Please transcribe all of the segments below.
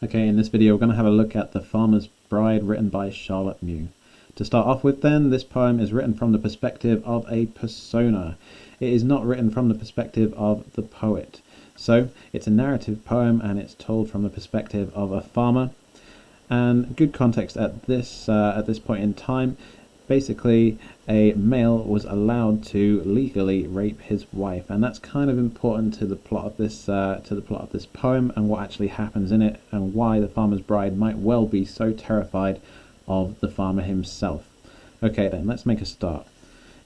Okay, in this video we're going to have a look at The Farmer's Bride, written by Charlotte Mew. To start off with then, this poem is written from the perspective of a persona. It is not written from the perspective of the poet. So, it's a narrative poem and it's told from the perspective of a farmer. And good context at this point in time, basically a male was allowed to legally rape his wife, and that's kind of important to the plot of this poem and what actually happens in it, and why the farmer's bride might well be so terrified of the farmer himself. Okay then, let's make a start.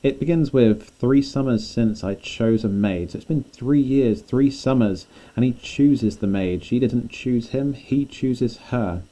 It begins with 3 summers since I chose a maid. So it's been 3 years, 3 summers, and he chooses the maid. She didn't choose him, he chooses her.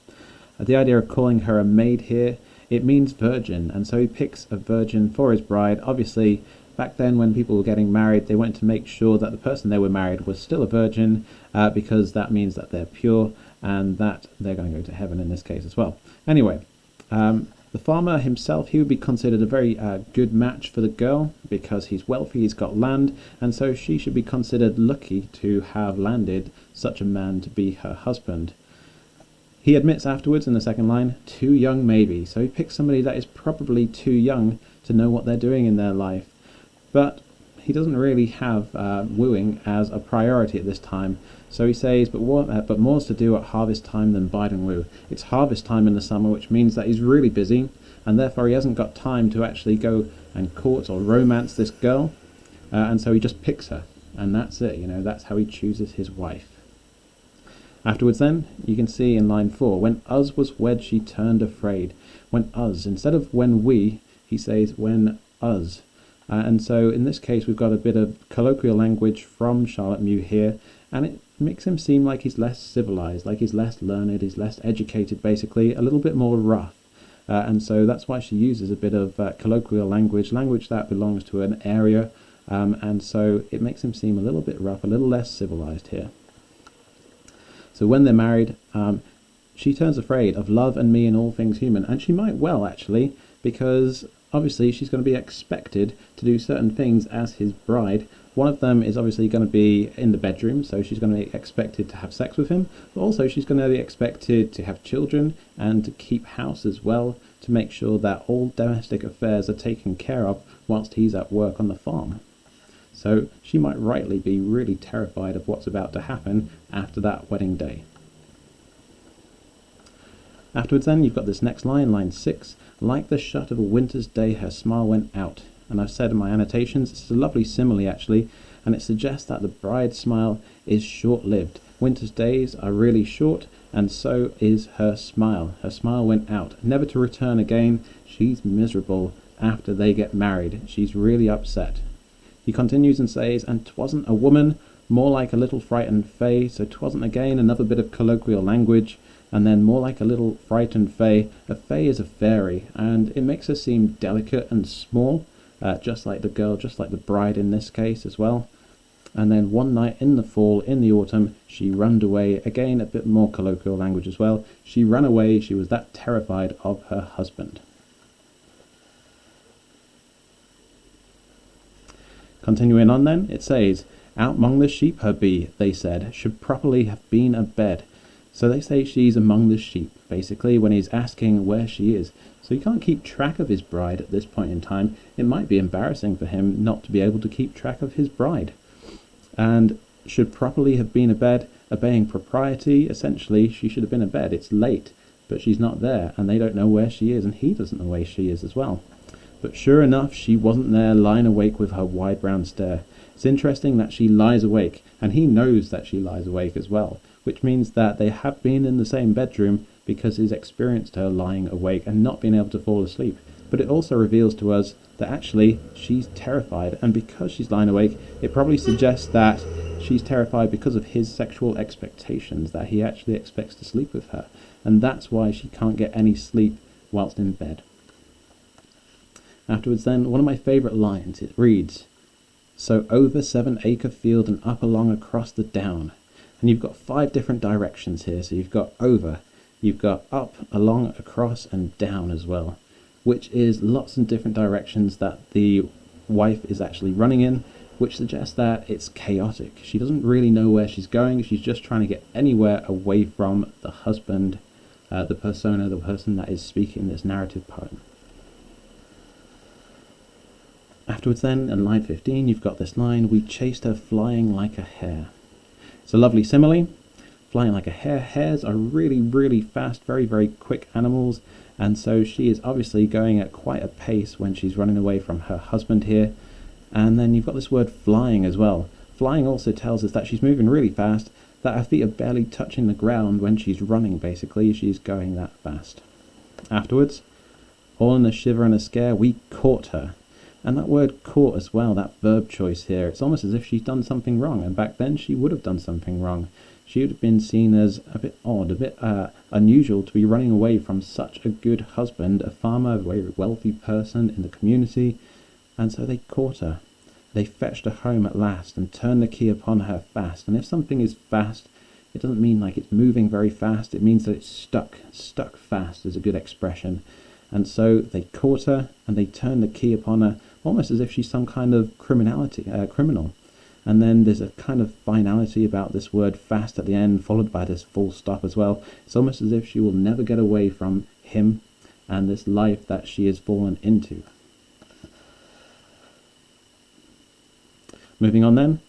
The idea of calling her a maid here, it means virgin, and so he picks a virgin for his bride. Obviously, back then when people were getting married, they wanted to make sure that the person they were married was still a virgin, because that means that they're pure and that they're going to go to heaven in this case as well. Anyway, the farmer himself, he would be considered a very good match for the girl because he's wealthy, he's got land, and so she should be considered lucky to have landed such a man to be her husband. He admits afterwards in the second line, too young maybe, so he picks somebody that is probably too young to know what they're doing in their life. But he doesn't really have wooing as a priority at this time, so he says, but more's to do at harvest time than bide and woo. It's harvest time in the summer, which means that he's really busy, and therefore he hasn't got time to actually go and court or romance this girl, and so he just picks her, and that's it, that's how he chooses his wife. Afterwards then, you can see in line 4, when us was wed she turned afraid. When us, instead of when we, he says when us. And so in this case we've got a bit of colloquial language from Charlotte Mew here, and it makes him seem like he's less civilized, like he's less learned, he's less educated basically, a little bit more rough. And so that's why she uses a bit of colloquial language that belongs to an area, and so it makes him seem a little bit rough, a little less civilized here. So when they're married, she turns afraid of love and me and all things human, and she might well actually, because obviously she's going to be expected to do certain things as his bride. One of them is obviously going to be in the bedroom, so she's going to be expected to have sex with him, but also she's going to be expected to have children and to keep house as well, to make sure that all domestic affairs are taken care of whilst he's at work on the farm. So she might rightly be really terrified of what's about to happen after that wedding day. Afterwards then, you've got this next line, line 6. Like the shut of a winter's day, her smile went out. And I've said in my annotations, it's a lovely simile actually, and it suggests that the bride's smile is short-lived. Winter's days are really short, and so is her smile. Her smile went out, never to return again. She's miserable after they get married. She's really upset. He continues and says, and 'twasn't a woman, more like a little frightened Fay. So 'twasn't again another bit of colloquial language, and then more like a little frightened Fay. A Fay is a fairy, and it makes her seem delicate and small, just like the girl, just like the bride in this case as well. And then one night in the fall, in the autumn, she runned away. Again, a bit more colloquial language as well. She ran away, she was that terrified of her husband. Continuing on then, it says, out among the sheep her be, they said, should properly have been a bed. So they say she's among the sheep, basically, when he's asking where she is. So he can't keep track of his bride at this point in time. It might be embarrassing for him not to be able to keep track of his bride. And should properly have been a bed, obeying propriety, essentially she should have been a bed. It's late, but she's not there, and they don't know where she is, and he doesn't know where she is as well. But sure enough, she wasn't there, lying awake with her wide brown stare. It's interesting that she lies awake, and he knows that she lies awake as well, which means that they have been in the same bedroom because he's experienced her lying awake and not being able to fall asleep. But it also reveals to us that actually she's terrified, and because she's lying awake, it probably suggests that she's terrified because of his sexual expectations, that he actually expects to sleep with her, and that's why she can't get any sleep whilst in bed. Afterwards then, one of my favourite lines, it reads, so over 7-acre field and up along across the down. And you've got 5 different directions here, so you've got over, you've got up, along, across, and down as well, which is lots of different directions that the wife is actually running in, which suggests that it's chaotic. She doesn't really know where she's going. She's just trying to get anywhere away from the husband, the persona, the person that is speaking this narrative poem. Afterwards then, in line 15, you've got this line, we chased her flying like a hare. It's a lovely simile, flying like a hare. Hares are really, really fast, very, very quick animals, and so she is obviously going at quite a pace when she's running away from her husband here. And then you've got this word flying as well. Flying also tells us that she's moving really fast, that her feet are barely touching the ground when she's running, basically. She's going that fast. Afterwards, all in a shiver and a scare, we caught her. And that word caught as well, that verb choice here, it's almost as if she's done something wrong, and back then she would have done something wrong. She would have been seen as a bit odd, a bit unusual to be running away from such a good husband, a farmer, a very wealthy person in the community, and so they caught her. They fetched her home at last and turned the key upon her fast. And if something is fast, it doesn't mean like it's moving very fast, it means that it's stuck fast is a good expression. And so they caught her and they turned the key upon her, almost as if she's some kind of criminal. And then there's a kind of finality about this word fast at the end, followed by this full stop as well. It's almost as if she will never get away from him and this life that she has fallen into. Moving on then,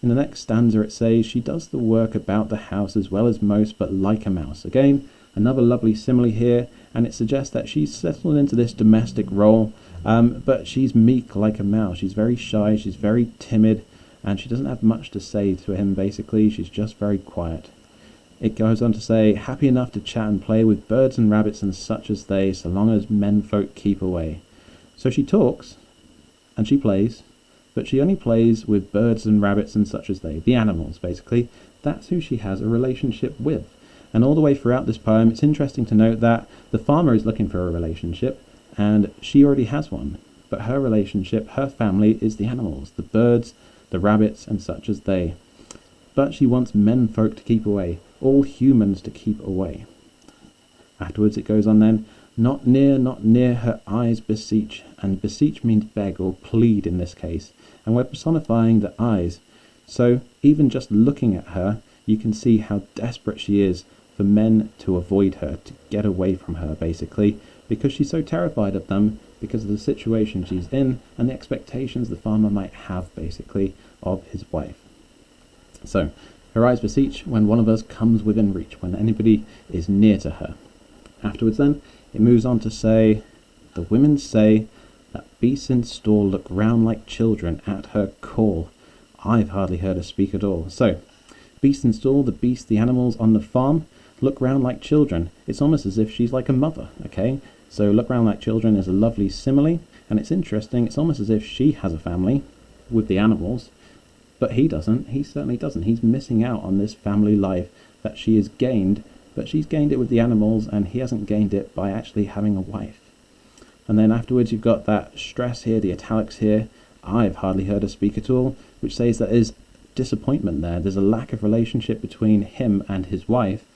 in the next stanza it says, she does the work about the house as well as most, but like a mouse. Again, another lovely simile here, and it suggests that she's settled into this domestic role, but she's meek like a mouse. She's very shy, she's very timid, and she doesn't have much to say to him, basically. She's just very quiet. It goes on to say, happy enough to chat and play with birds and rabbits and such as they, so long as menfolk keep away. So she talks, and she plays, but she only plays with birds and rabbits and such as they, the animals, basically. That's who she has a relationship with. And all the way throughout this poem, it's interesting to note that the farmer is looking for a relationship, and she already has one. But her relationship, her family, is the animals, the birds, the rabbits, and such as they. But she wants menfolk to keep away, all humans to keep away. Afterwards it goes on then, not near her eyes beseech, and beseech means beg or plead in this case, and we're personifying the eyes. So even just looking at her, you can see how desperate she is for men to avoid her, to get away from her, basically, because she's so terrified of them because of the situation she's in and the expectations the farmer might have, basically, of his wife. So, her eyes beseech when one of us comes within reach, when anybody is near to her. Afterwards then, it moves on to say, the women say that beasts in stall look round like children at her call. I've hardly heard her speak at all. So, beasts in stall, the beasts, the animals on the farm, look round like children. It's almost as if she's like a mother, okay? So look round like children is a lovely simile, and it's interesting. It's almost as if she has a family with the animals, but he doesn't. He certainly doesn't. He's missing out on this family life that she has gained, but she's gained it with the animals, and he hasn't gained it by actually having a wife. And then afterwards you've got that stress here, the italics here, I've hardly heard her speak at all, which says that there's disappointment there. There's a lack of relationship between him and his wife,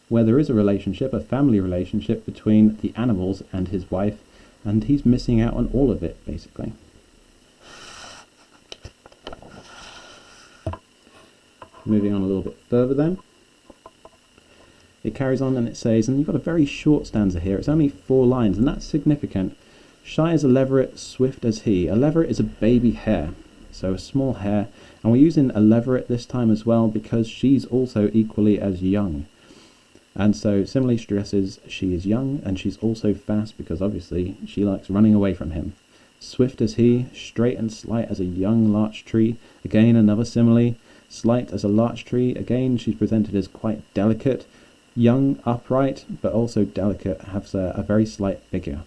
where there is a relationship, a family relationship between the animals and his wife, and he's missing out on all of it, basically. Moving on a little bit further then. It carries on and it says, and you've got a very short stanza here, it's only 4 lines, and that's significant. Shy as a leveret, swift as he. A leveret is a baby hare, so a small hare, and we're using a leveret this time as well because she's also equally as young. And so simile stresses she is young and she's also fast because obviously she likes running away from him. Swift as he, straight and slight as a young larch tree. Again, another simile. Slight as a larch tree. Again, she's presented as quite delicate. Young, upright, but also delicate, has a very slight figure.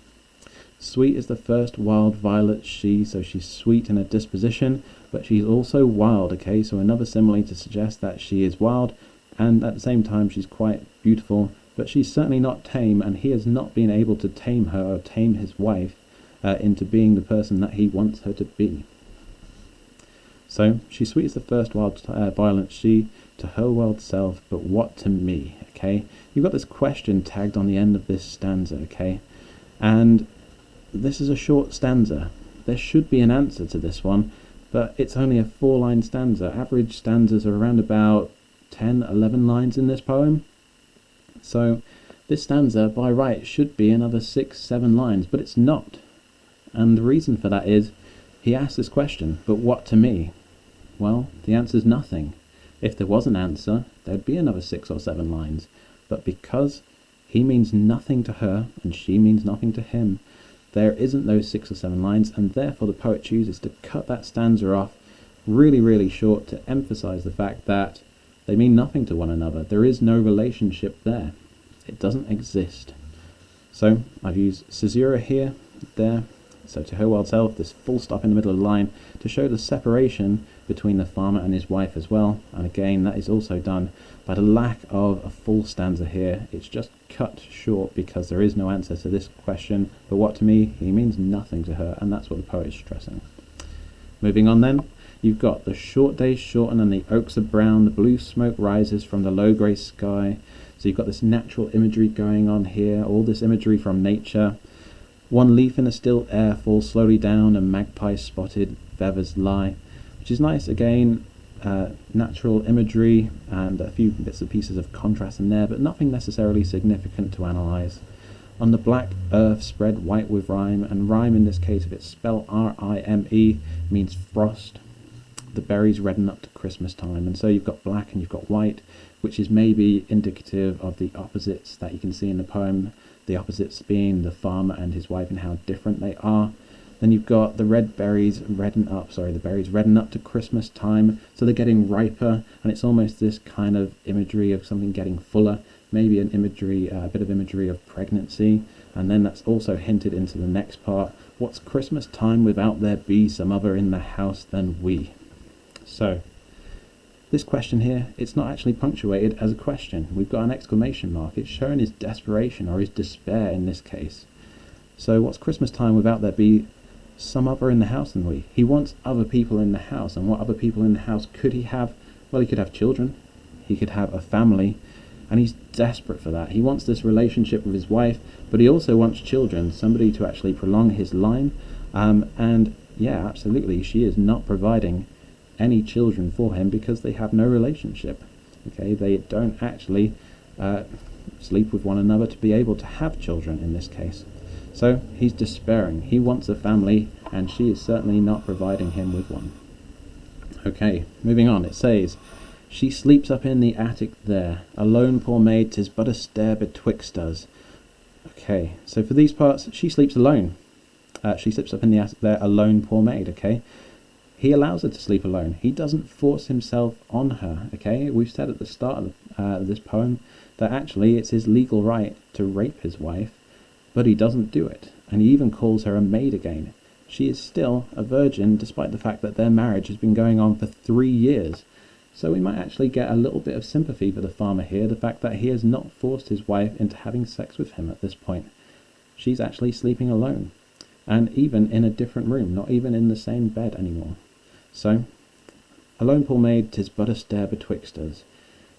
Sweet is the first wild violet she, so she's sweet in her disposition, but she's also wild, okay? So another simile to suggest that she is wild, and at the same time she's quite beautiful, but she's certainly not tame, and he has not been able to tame her or tame his wife into being the person that he wants her to be. So, she sweet as the first wild violet she, to her world self, but what to me, okay? You've got this question tagged on the end of this stanza, okay? And this is a short stanza. There should be an answer to this one, but it's only a 4-line stanza. Average stanzas are around about 10, 11 lines in this poem. So this stanza, by right, should be another 6, 7 lines, but it's not. And the reason for that is, he asks this question, but what to me? Well, the answer's nothing. If there was an answer, there'd be another 6 or 7 lines. But because he means nothing to her, and she means nothing to him, there isn't those 6 or 7 lines, and therefore the poet chooses to cut that stanza off really, really short to emphasize the fact that they mean nothing to one another. There is no relationship there. It doesn't exist. So I've used caesura here, there. So to her wild self, this full stop in the middle of the line to show the separation between the farmer and his wife as well. And again, that is also done by the lack of a full stanza here. It's just cut short because there is no answer to this question. But what to me, he means nothing to her, and that's what the poet is stressing. Moving on then, you've got the short days shorten and the oaks are brown, the blue smoke rises from the low grey sky. So you've got this natural imagery going on here, all this imagery from nature. One leaf in a still air falls slowly down, and magpies spotted feathers lie, which is nice. Again, natural imagery and a few bits and pieces of contrast in there, but nothing necessarily significant to analyse. On the black earth spread white with rime, and rime in this case, if it's spelled R-I-M-E, means frost. The berries redden up to Christmas time, and so you've got black and you've got white, which is maybe indicative of the opposites that you can see in the poem. The opposites being the farmer and his wife and how different they are. Then you've got the berries redden up to Christmas time, so they're getting riper, and it's almost this kind of imagery of something getting fuller, maybe a bit of imagery of pregnancy, and then that's also hinted into the next part. What's Christmas time without there be some other in the house than we? So this question here, it's not actually punctuated as a question. We've got an exclamation mark. It's showing his desperation or his despair in this case. So what's Christmas time without there be some other in the house than we? He wants other people in the house. And what other people in the house could he have? Well, he could have children. He could have a family. And he's desperate for that. He wants this relationship with his wife, but he also wants children, somebody to actually prolong his line. And yeah, absolutely, she is not providing any children for him because they have no relationship. Okay, they don't actually sleep with one another to be able to have children in this case. So he's despairing. He wants a family, and she is certainly not providing him with one. Okay, moving on. It says, she sleeps up in the attic there, alone poor maid, 'tis but a stair betwixt us. Okay, so for these parts, she sleeps alone. She sleeps up in the attic there, alone poor maid, okay? He allows her to sleep alone. He doesn't force himself on her, okay? We've said at the start of this poem that actually it's his legal right to rape his wife, but he doesn't do it. And he even calls her a maid again. She is still a virgin, despite the fact that their marriage has been going on for 3 years. So we might actually get a little bit of sympathy for the farmer here, the fact that he has not forced his wife into having sex with him at this point. She's actually sleeping alone, and even in a different room, not even in the same bed anymore. So, alone poor maid, 'tis but a stair betwixt us.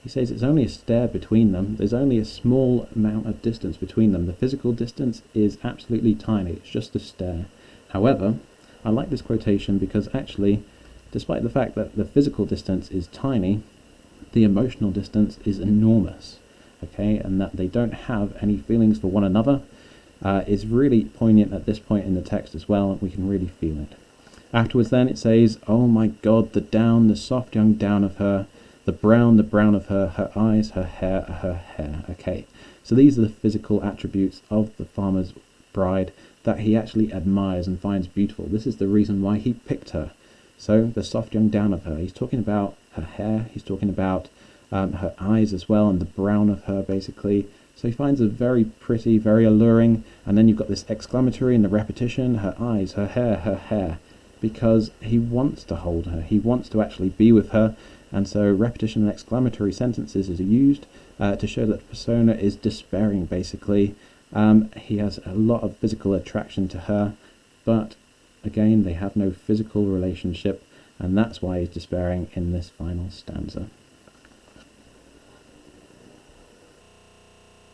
He says it's only a stair between them. There's only a small amount of distance between them. The physical distance is absolutely tiny. It's just a stair. However, I like this quotation because actually, despite the fact that the physical distance is tiny, the emotional distance is enormous. Okay, and that they don't have any feelings for one another is really poignant at this point in the text as well. We can really feel it. Afterwards then it says, oh my God, the down, the soft young down of her, the brown of her, her eyes, her hair. Okay, so these are the physical attributes of the farmer's bride that he actually admires and finds beautiful. This is the reason why he picked her. So the soft young down of her, he's talking about her hair, he's talking about her eyes as well, and the brown of her basically. So he finds her very pretty, very alluring, and then you've got this exclamatory and the repetition, her eyes, her hair, because he wants to hold her, he wants to actually be with her, and so repetition and exclamatory sentences is used to show that the persona is despairing basically. He has a lot of physical attraction to her, but again they have no physical relationship, and that's why he's despairing in this final stanza.